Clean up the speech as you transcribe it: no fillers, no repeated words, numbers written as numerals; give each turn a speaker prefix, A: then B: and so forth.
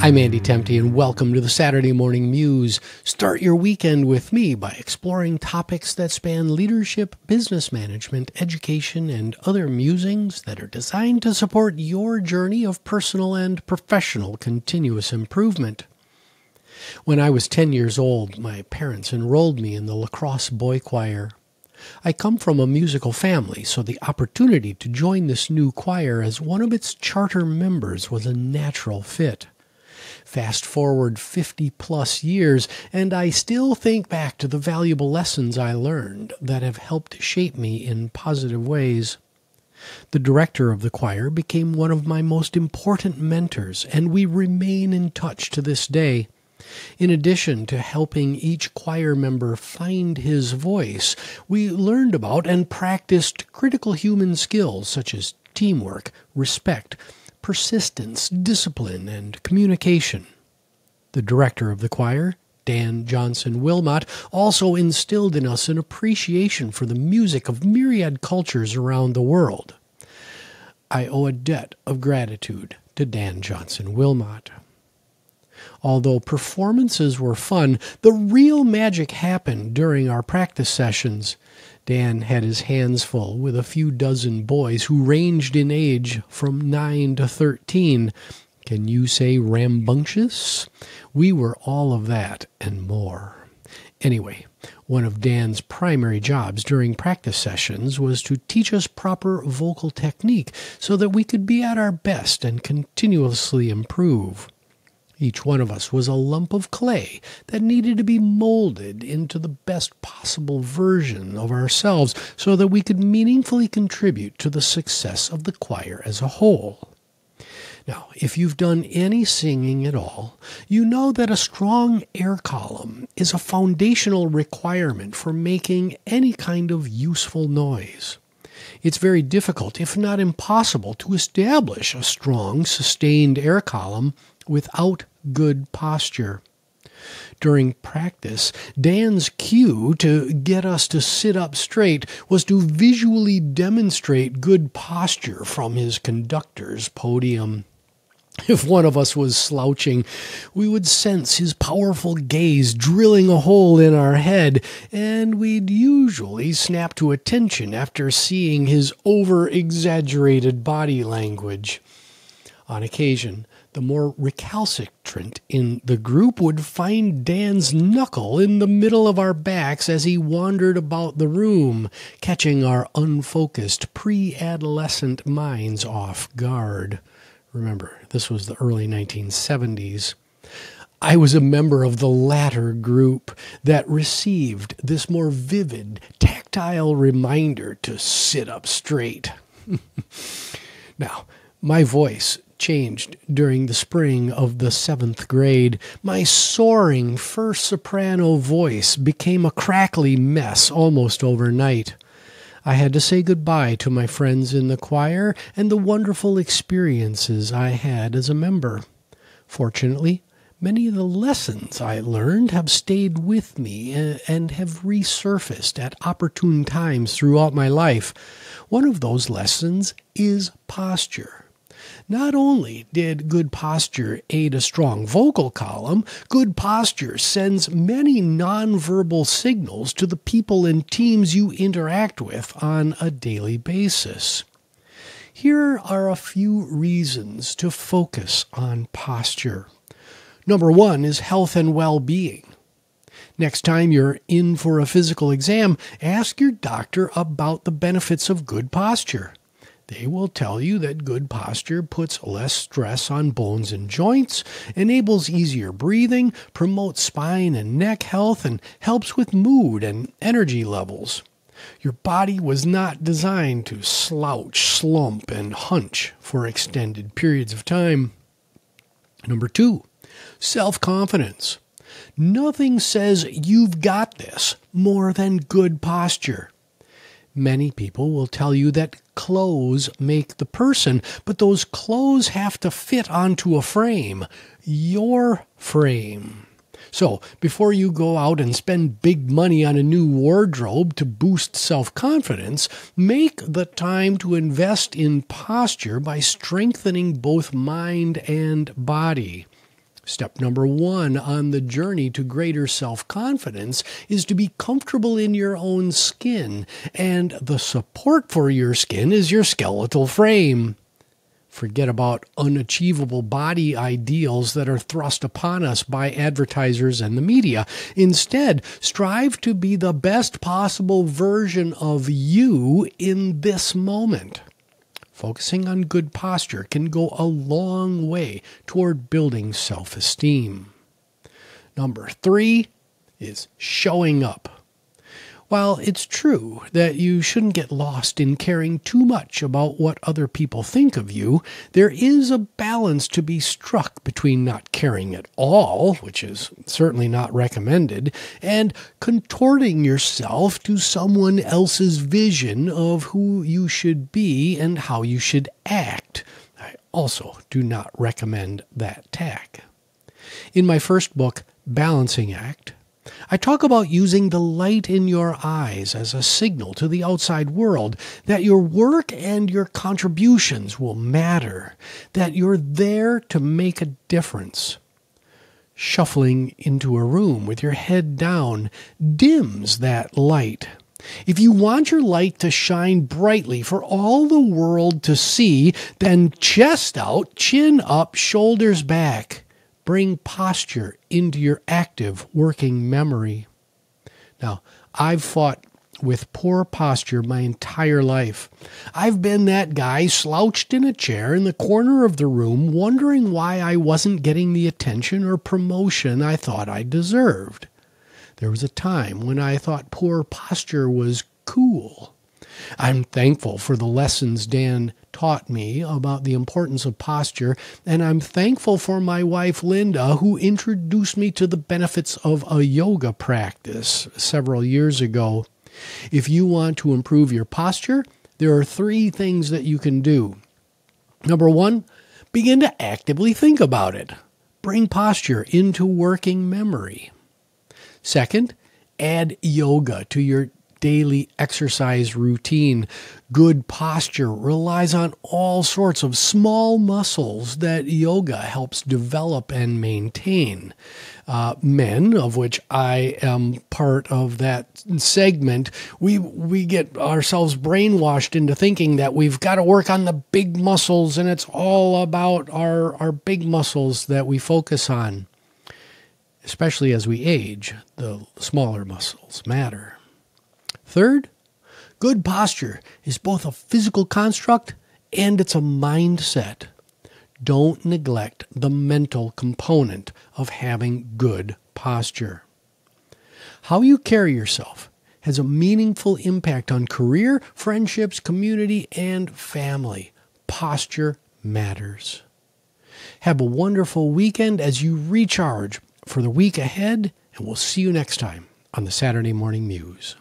A: I'm Andy Temte, and welcome to the Saturday Morning Muse. Start your weekend with me by exploring topics that span leadership, business management, education, and other musings that are designed to support your journey of personal and professional continuous improvement. When I was 10 years old, my parents enrolled me in the Crosse Boychoir. I come from a musical family, so the opportunity to join this new choir as one of its charter members was a natural fit. Fast forward 50-plus years, and I still think back to the valuable lessons I learned that have helped shape me in positive ways. The director of the choir became one of my most important mentors, and we remain in touch to this day. In addition to helping each choir member find his voice, we learned about and practiced critical human skills such as teamwork, respect, persistence, discipline, and communication. The director of the choir, Johnson-Wilmot, also instilled in us an appreciation for the music of myriad cultures around the world. I owe a debt of gratitude to Johnson-Wilmot. Although performances were fun, the real magic happened during our practice sessions. Dan had his hands full with a few dozen boys who ranged in age from 9 to 13. Can you say rambunctious? We were all of that and more. Anyway, one of Dan's primary jobs during practice sessions was to teach us proper vocal technique so that we could be at our best and continuously improve. Each one of us was a lump of clay that needed to be molded into the best possible version of ourselves so that we could meaningfully contribute to the success of the choir as a whole. Now, if you've done any singing at all, you know that a strong air column is a foundational requirement for making any kind of useful noise. It's very difficult, if not impossible, to establish a strong, sustained air column without good posture. During practice, Dan's cue to get us to sit up straight was to visually demonstrate good posture from his conductor's podium. If one of us was slouching, we would sense his powerful gaze drilling a hole in our head, and we'd usually snap to attention after seeing his over-exaggerated body language. On occasion, the more recalcitrant in the group would find Dan's knuckle in the middle of our backs as he wandered about the room, catching our unfocused pre-adolescent minds off guard. Remember, this was the early 1970s. I was a member of the latter group that received this more vivid, tactile reminder to sit up straight. Now, my voice changed during the spring of the 7th grade. My soaring first soprano voice became a crackly mess almost overnight. I had to say goodbye to my friends in the choir and the wonderful experiences I had as a member. Fortunately, many of the lessons I learned have stayed with me and have resurfaced at opportune times throughout my life. One of those lessons is posture. Not only did good posture aid a strong vocal column, good posture sends many nonverbal signals to the people and teams you interact with on a daily basis. Here are a few reasons to focus on posture. Number 1 is health and well-being. Next time you're in for a physical exam, ask your doctor about the benefits of good posture. They will tell you that good posture puts less stress on bones and joints, enables easier breathing, promotes spine and neck health, and helps with mood and energy levels. Your body was not designed to slouch, slump, and hunch for extended periods of time. Number 2, self-confidence. Nothing says you've got this more than good posture. Many people will tell you that clothes make the person, but those clothes have to fit onto a frame, your frame. So before you go out and spend big money on a new wardrobe to boost self-confidence, make the time to invest in posture by strengthening both mind and body. Step number 1 on the journey to greater self-confidence is to be comfortable in your own skin, and the support for your skin is your skeletal frame. Forget about unachievable body ideals that are thrust upon us by advertisers and the media. Instead, strive to be the best possible version of you in this moment. Focusing on good posture can go a long way toward building self-esteem. Number 3 is showing up. While it's true that you shouldn't get lost in caring too much about what other people think of you, there is a balance to be struck between not caring at all, which is certainly not recommended, and contorting yourself to someone else's vision of who you should be and how you should act. I also do not recommend that tack. In my first book, Balancing Act, I talk about using the light in your eyes as a signal to the outside world that your work and your contributions will matter, that you're there to make a difference. Shuffling into a room with your head down dims that light. If you want your light to shine brightly for all the world to see, then chest out, chin up, shoulders back. Bring posture into your active working memory. Now, I've fought with poor posture my entire life. I've been that guy slouched in a chair in the corner of the room, wondering why I wasn't getting the attention or promotion I thought I deserved. There was a time when I thought poor posture was cool. I'm thankful for the lessons Dan taught me about the importance of posture, and I'm thankful for my wife Linda, who introduced me to the benefits of a yoga practice several years ago. If you want to improve your posture, there are 3 things that you can do. Number 1, begin to actively think about it. Bring posture into working memory. Second, add yoga to your daily exercise routine. Good posture relies on all sorts of small muscles that yoga helps develop and maintain. Men, of which I am part of that segment, we get ourselves brainwashed into thinking that we've got to work on the big muscles, and it's all about our big muscles that we focus on. Especially as we age, the smaller muscles matter. Third, good posture is both a physical construct and it's a mindset. Don't neglect the mental component of having good posture. How you carry yourself has a meaningful impact on career, friendships, community, and family. Posture matters. Have a wonderful weekend as you recharge for the week ahead, and we'll see you next time on the Saturday Morning Muse.